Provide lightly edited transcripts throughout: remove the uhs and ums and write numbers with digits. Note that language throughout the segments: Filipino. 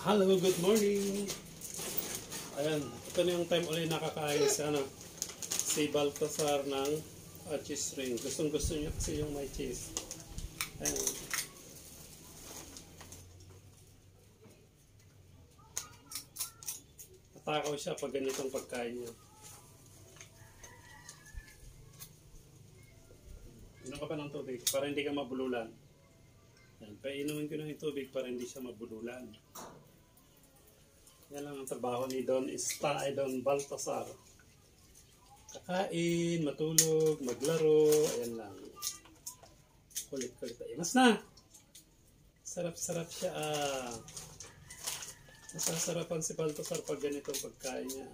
Hello, good morning. Ayan, ito na yung time ulit nakakain si Baltasar ng cheese ring. Gustong gusto niya kasi yung may cheese. Ayan. Natakaw siya pag ganitong pagkain niya. Inom ka pa ng tubig para hindi ka mabululan. Ayan, painumin ko ng tubig para hindi siya mabululan. Yan lang ang trabaho ni Don Baltasar. Kakain, matulog, maglaro, ayan lang. Kulit-kulit. Mas na! Sarap-sarap siya. Nasasarapan si Baltasar pag ganitong pagkain niya.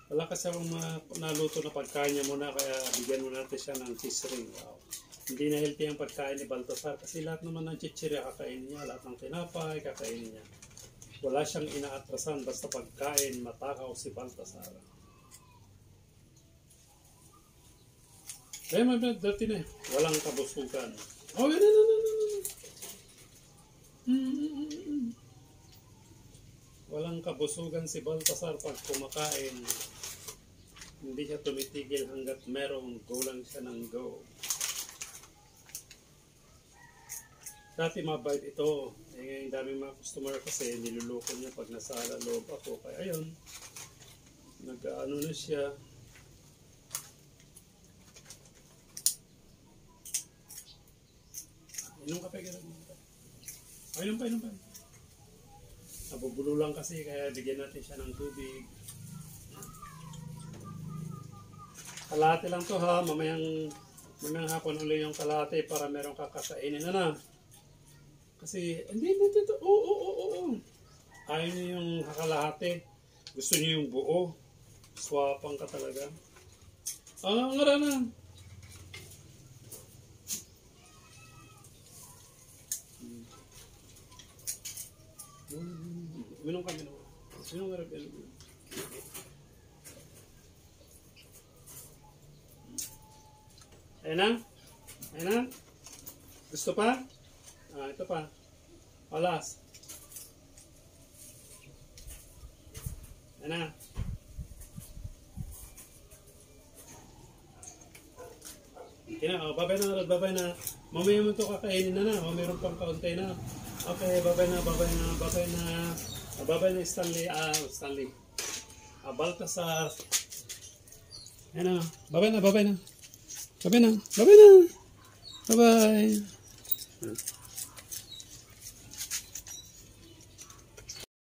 Wala kasi akong naluto na pagkain niya muna, kaya bigyan mo natin siya ng cheese ring. Wow. Hindi na healthy ang pagkain ni Baltasar kasi lahat naman ng chichirya kakainin niya, lahat ng tinapay kakainin niya. Wala siyang inaatrasan basta pagkain, matakaw si Baltasar. Kaya may dati na walang kabusugan. Oh, no. Walang kabusugan si Baltasar pag kumakain. Hindi siya tumitigil hanggat merong gulang siya ng go. Dati mabait ito. Ngayon daming mga customer kasi niluloko niya pag nasa loob ako. Kaya ayun, nag-ano na siya. Inom ka pa, inom pa. Nabubulo lang kasi kaya bigyan natin siya ng tubig. Kalahati lang to ha, mamayang hapon ulit yung kalahati para merong kakakainin na. Kasi, hindi, oo. Ayaw niyo yung kakalahati. Gusto niyo yung buo. Swapang ka talaga. Ngara na. Minum ka. Minum ka rin. Ayan na? Gusto pa? Ito pa. Alas. Ayan na. Babay na. Mamaya mo ito kakainin na. Mayroon pang kaunti na. Okay, babay na. Babay na Stanley. Stanley. Baltasar. Ayan na. Babay na. Bye-bye.